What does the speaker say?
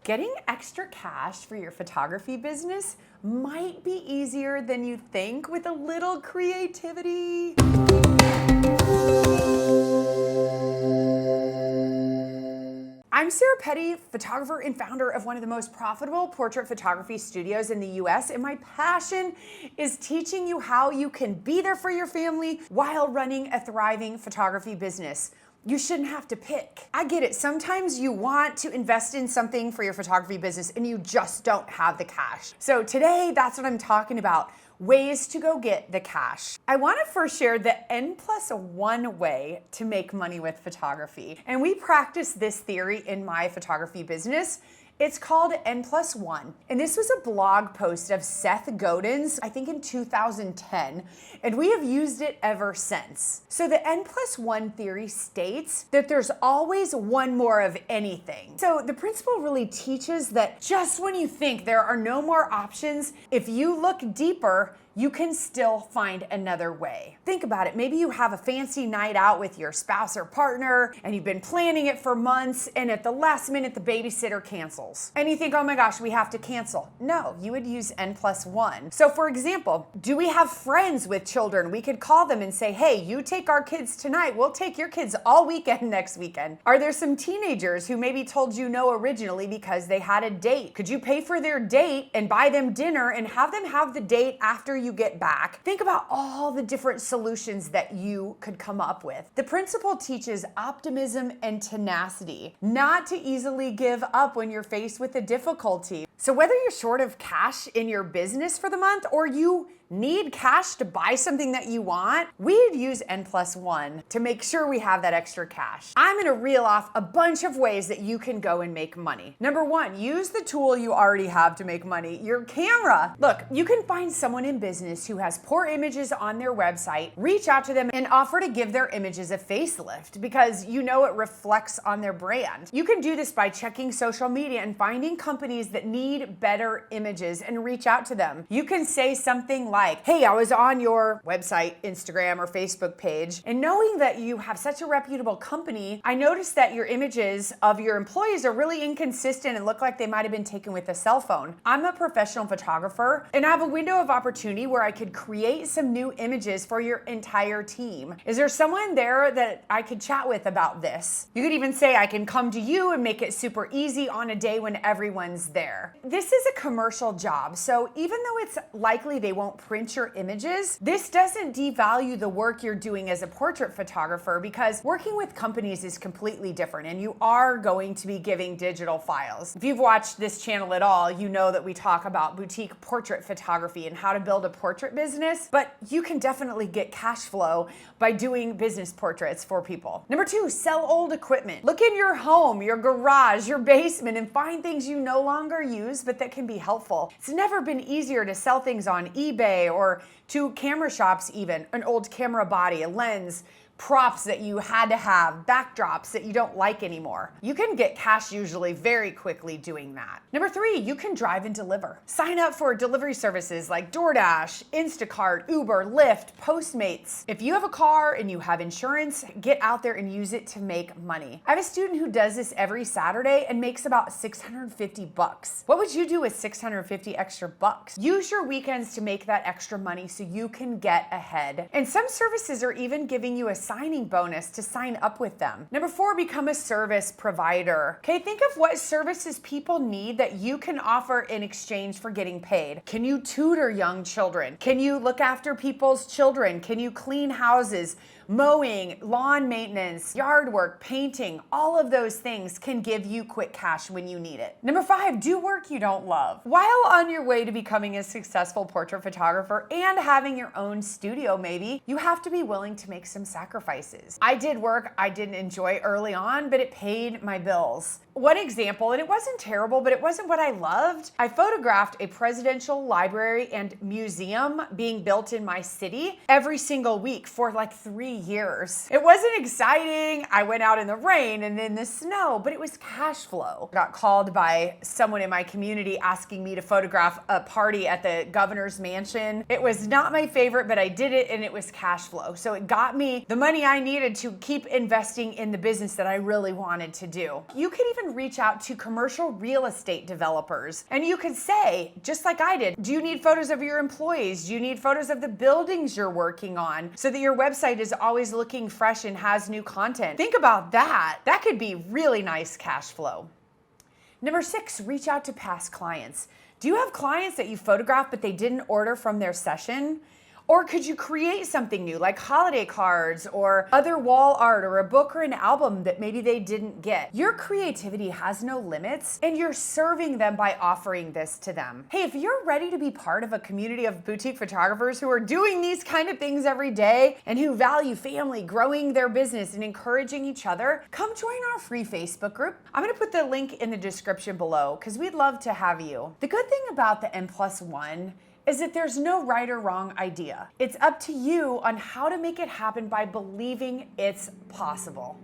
Getting extra cash for your photography business might be easier than you think with a little creativity. I'm Sarah Petty, photographer and founder of one of the most profitable portrait photography studios in the US, and my passion is teaching you how you can be there for your family while running a thriving photography business. You shouldn't have to pick. I get it. Sometimes you want to invest in something for your photography business and you just don't have the cash. So today, that's what I'm talking about. Ways to go get the cash. I want to first share the N+1 way to make money with photography. And we practice this theory in my photography business. It's called N+1. And this was a blog post of Seth Godin's, I think in 2010, and we have used it ever since. So the N+1 theory states that there's always one more of anything. So the principle really teaches that just when you think there are no more options, if you look deeper, you can still find another way. Think about it. Maybe you have a fancy night out with your spouse or partner and you've been planning it for months, and at the last minute, the babysitter cancels. And you think, oh my gosh, we have to cancel. No, you would use N+1. So for example, do we have friends with children? We could call them and say, hey, you take our kids tonight. We'll take your kids all weekend next weekend. Are there some teenagers who maybe told you no originally because they had a date? Could you pay for their date and buy them dinner and have them have the date after you get back? Think about all the different solutions that you could come up with. The principle teaches optimism and tenacity, not to easily give up when you're faced with a difficulty. So whether you're short of cash in your business for the month or you need cash to buy something that you want, we'd use N+1 to make sure we have that extra cash. I'm gonna reel off a bunch of ways that you can go and make money. Number one, use the tool you already have to make money, your camera. Look, you can find someone in business who has poor images on their website, reach out to them and offer to give their images a facelift because you know it reflects on their brand. You can do this by checking social media and finding companies that need better images and reach out to them. You can say something like, hey, I was on your website, Instagram, or Facebook page, and knowing that you have such a reputable company, I noticed that your images of your employees are really inconsistent and look like they might have been taken with a cell phone. I'm a professional photographer, and I have a window of opportunity where I could create some new images for your entire team. Is there someone there that I could chat with about this? You could even say, I can come to you and make it super easy on a day when everyone's there. This is a commercial job, so even though it's likely they won't print your images, this doesn't devalue the work you're doing as a portrait photographer because working with companies is completely different and you are going to be giving digital files. If you've watched this channel at all, you know that we talk about boutique portrait photography and how to build a portrait business, but you can definitely get cash flow by doing business portraits for people. Number two, sell old equipment. Look in your home, your garage, your basement, and find things you no longer use but that can be helpful. It's never been easier to sell things on eBay or to camera shops even, an old camera body, a lens, props that you had to have, backdrops that you don't like anymore. You can get cash usually very quickly doing that. Number three, you can drive and deliver. Sign up for delivery services like DoorDash, Instacart, Uber, Lyft, Postmates. If you have a car and you have insurance, get out there and use it to make money. I have a student who does this every Saturday and makes about $650. What would you do with 650 extra bucks? Use your weekends to make that extra money so you can get ahead. And some services are even giving you a signing bonus to sign up with them. Number four, become a service provider. Okay, think of what services people need that you can offer in exchange for getting paid. Can you tutor young children? Can you look after people's children? Can you clean houses? Mowing, lawn maintenance, yard work, painting, all of those things can give you quick cash when you need it. Number five, do work you don't love. While on your way to becoming a successful portrait photographer and having your own studio maybe, you have to be willing to make some sacrifices. I did work I didn't enjoy early on, but it paid my bills. One example, and it wasn't terrible, but it wasn't what I loved. I photographed a presidential library and museum being built in my city every single week for like 3 years. It wasn't exciting. I went out in the rain and in the snow, but it was cash flow. I got called by someone in my community asking me to photograph a party at the governor's mansion. It was not my favorite, but I did it and it was cash flow. So it got me the money I needed to keep investing in the business that I really wanted to do. You could even then reach out to commercial real estate developers. And you could say, just like I did, do you need photos of your employees? Do you need photos of the buildings you're working on so that your website is always looking fresh and has new content? Think about that. That could be really nice cash flow. Number 6, reach out to past clients. Do you have clients that you photographed but they didn't order from their session? Or could you create something new like holiday cards or other wall art or a book or an album that maybe they didn't get? Your creativity has no limits and you're serving them by offering this to them. Hey, if you're ready to be part of a community of boutique photographers who are doing these kind of things every day and who value family, growing their business and encouraging each other, come join our free Facebook group. I'm gonna put the link in the description below because we'd love to have you. The good thing about the N+1 is that there's no right or wrong idea. It's up to you on how to make it happen by believing it's possible.